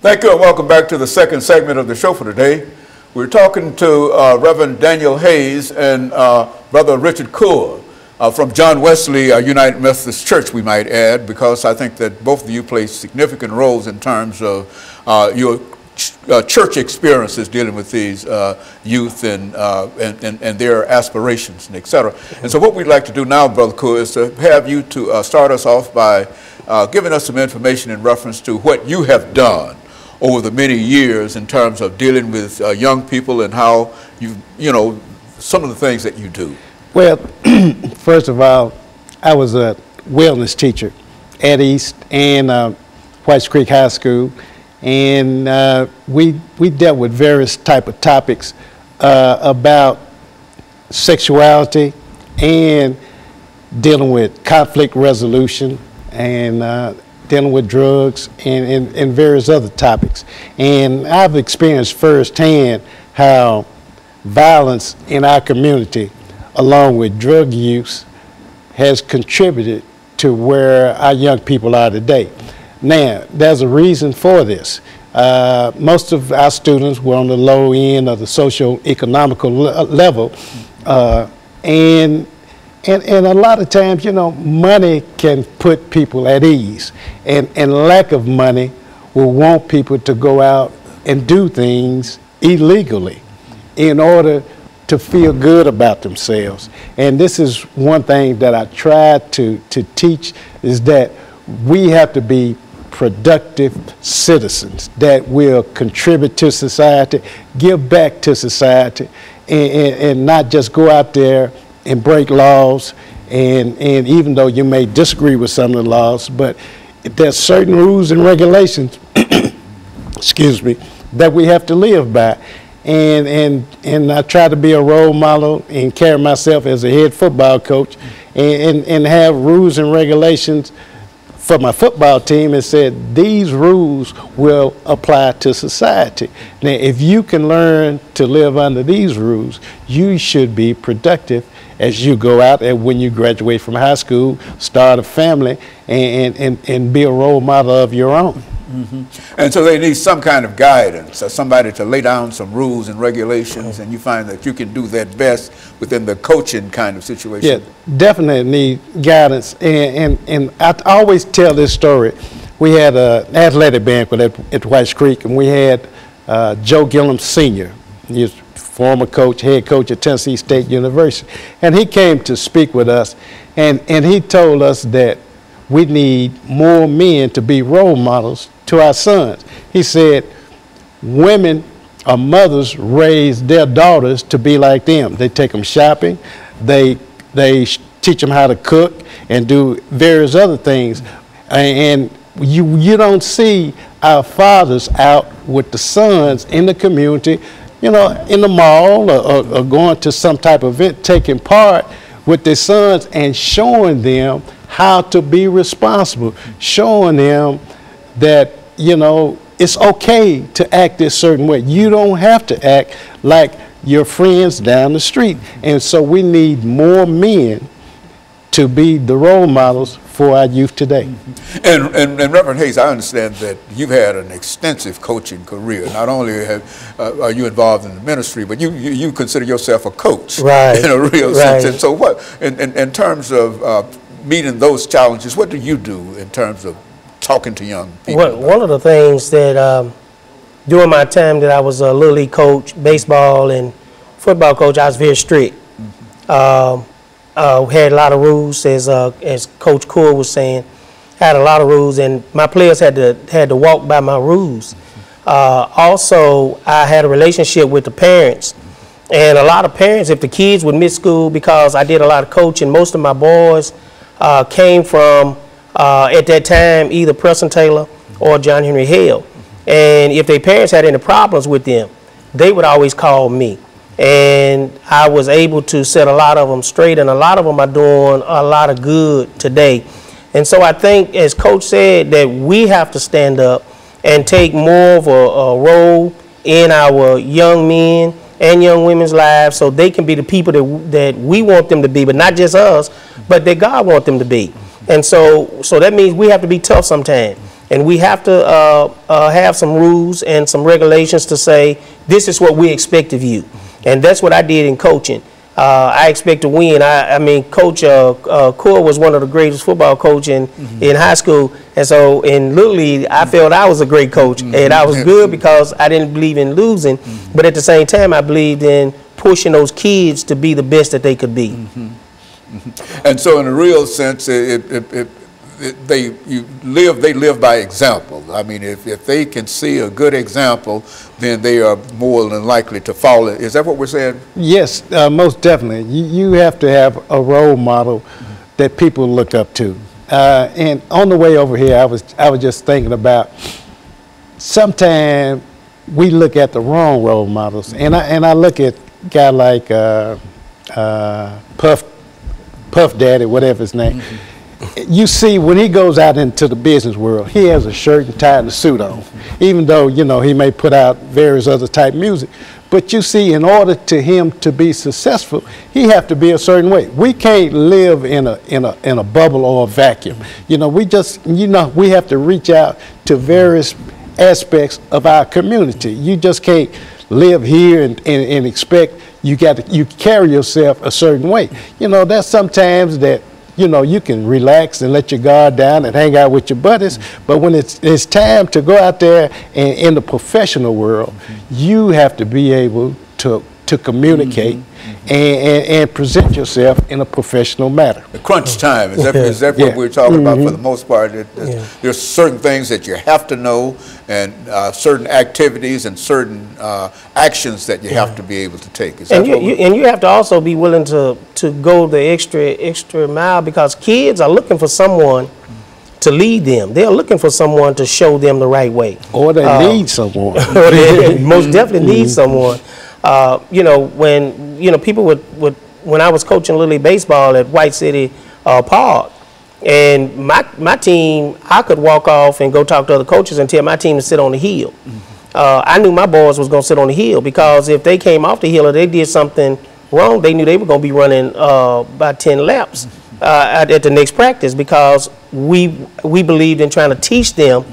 Thank you and welcome back to the second segment of the show for today. We're talking to Reverend Daniel Hayes and Brother Richard Coure from John Wesley United Methodist Church, we might add, because I think that both of you play significant roles in terms of your church experiences dealing with these youth and their aspirations and et cetera. And so what we'd like to do now, Brother Coure, is to have you to start us off by giving us some information in reference to what you have done over the many years in terms of dealing with young people and how some of the things that you do. Well, first of all, I was a wellness teacher at East and Whites Creek High School, and we dealt with various type of topics about sexuality and dealing with conflict resolution and dealing with drugs and various other topics. And I've experienced firsthand how violence in our community, along with drug use, has contributed to where our young people are today. Now, there's a reason for this. Most of our students were on the low end of the socio-economical level, and a lot of times, money can put people at ease, and lack of money will want people to go out and do things illegally in order to feel good about themselves. And this is one thing that I try to teach, is that we have to be productive citizens that will contribute to society, give back to society, and not just go out there and break laws, and even though you may disagree with some of the laws, but there's certain rules and regulations, excuse me, that we have to live by. And I try to be a role model and carry myself as a head football coach and have rules and regulations for my football team, and said these rules will apply to society. Now, if you can learn to live under these rules, you should be productive as you go out and when you graduate from high school, start a family, and be a role model of your own. Mm-hmm. And so they need some kind of guidance, or somebody to lay down some rules and regulations, and you find that you can do that best within the coaching kind of situation. Yeah, definitely need guidance. And I always tell this story. We had an athletic banquet at Whites Creek, and we had Joe Gillum Sr., he's former coach, head coach at Tennessee State University. And he came to speak with us, and he told us that we need more men to be role models to our sons. He said women or mothers raise their daughters to be like them. They take them shopping, they teach them how to cook and do various other things. And you don't see our fathers out with the sons in the community, in the mall or going to some type of event, taking part with their sons and showing them how to be responsible, showing them that, it's okay to act this certain way. You don't have to act like your friends down the street. And so we need more men to be the role models for our youth today. Mm-hmm. And Reverend Hayes, I understand that you've had an extensive coaching career. Not only are you involved in the ministry, but you consider yourself a coach, right, in a real sense. And so what, in terms of meeting those challenges, what do you do in terms of talking to young people? Well, one of the things that during my time that I was a Little League coach, baseball and football coach, I was very strict. Mm-hmm. Had a lot of rules, as Coach Coure was saying, had a lot of rules, and my players had to walk by my rules. Also, I had a relationship with the parents, and a lot of parents, if the kids would miss school because I did a lot of coaching, most of my boys came from, at that time, either Preston Taylor or John Henry Hale. And if their parents had any problems with them, they would always call me. And I was able to set a lot of them straight, and a lot of them are doing a lot of good today. And so I think, as Coach said, that we have to stand up and take more of a role in our young men and young women's lives so they can be the people that we want them to be, but not just us, but that God wants them to be. And so that means we have to be tough sometimes. And we have to have some rules and some regulations to say, this is what we expect of you. And that's what I did in coaching. I expect to win. I mean, Coach RCoure was one of the greatest football coaches in high school. And so in Little League, I felt I was a great coach. And I was good because I didn't believe in losing. But at the same time, I believed in pushing those kids to be the best that they could be. And so in a real sense, they live by example. I mean, if they can see a good example, then they are more than likely to follow it. Is that what we're saying? Yes, most definitely. You have to have a role model that people look up to. And on the way over here, I was just thinking about sometimes we look at the wrong role models, and I look at a guy like Puff Daddy, whatever his name. You see, when he goes out into the business world, he has a shirt and tie and a suit on, even though, you know, he may put out various other type music. But you see, in order to him to be successful, he have to be a certain way. We can't live in a bubble or a vacuum. You know, we have to reach out to various aspects of our community. You just can't live here and expect you carry yourself a certain way. You know, there's sometimes that, you know, you can relax and let your guard down and hang out with your buddies, but when it's time to go out there and in the professional world, you have to be able to communicate and present yourself in a professional manner. The crunch time, is that what we're talking about for the most part? There's certain things that you have to know, and certain activities and certain actions that you have to be able to take. Is that and you have to also be willing to go the extra mile, because kids are looking for someone to lead them. They're looking for someone to show them the right way. Or they need someone. Or they most definitely need someone. You know, when people would when I was coaching Little League baseball at White City Park, and my team, I could walk off and go talk to other coaches and tell my team to sit on the hill. I knew my boys was going to sit on the hill, because if they came off the hill or they did something wrong, they knew they were going to be running about 10 laps at the next practice, because we believed in trying to teach them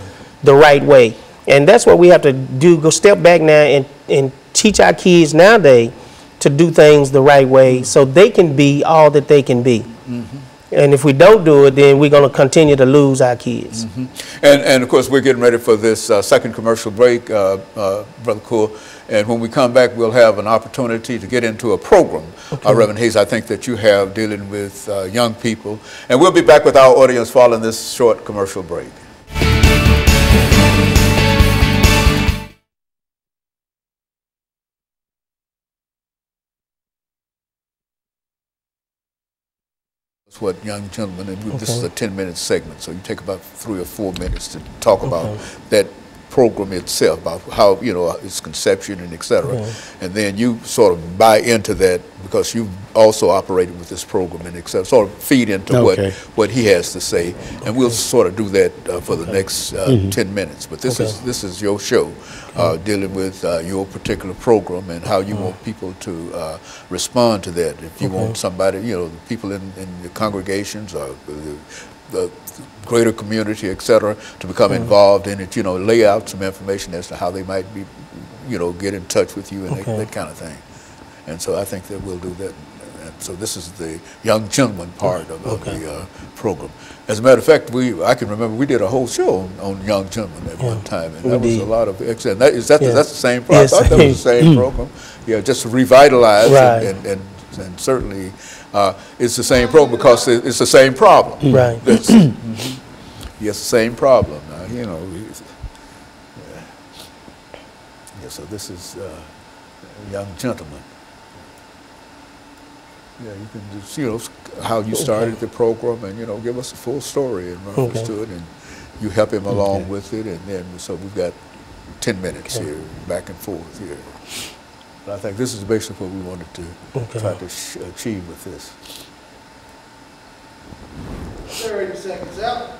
the right way. And that's what we have to do, go step back now and teach our kids nowadays to do things the right way so they can be all that they can be. And if we don't do it, then we're going to continue to lose our kids. And of course, we're getting ready for this second commercial break, Brother Coure. And when we come back, we'll have an opportunity to get into a program, Reverend Hayes, I think that you have dealing with young people. And we'll be back with our audience following this short commercial break. What young gentlemen, and this is a 10-minute segment, so you take about 3 or 4 minutes to talk about that program itself, about how, you know, its conception and et cetera. And then you sort of buy into that, because you also operated with this program and et cetera, sort of feed into what he has to say. And we'll sort of do that for the next 10 minutes. But this is your show, dealing with your particular program and how you want people to respond to that. If you want somebody, you know, people in the congregations or the greater community, et cetera, to become involved in it, you know, lay out some information as to how they might be, you know, get in touch with you and that kind of thing. And so I think that we'll do that. And so this is the young gentleman part of the program. As a matter of fact, I can remember we did a whole show on young gentlemen at one time, and that was a lot of excellent. That's the same program. Yes. I thought that was the same program. Yeah, just revitalized and certainly it's the same program, because it's the same problem. Right. Yes, the same problem. You know. Yeah. So this is a young gentleman. Yeah, you can just, you know, how you started the program, and, you know, give us a full story in reference to it, and you help him along with it, and then so we've got 10 minutes here, back and forth here. But I think this is basically what we wanted to try to achieve with this. 30 seconds out.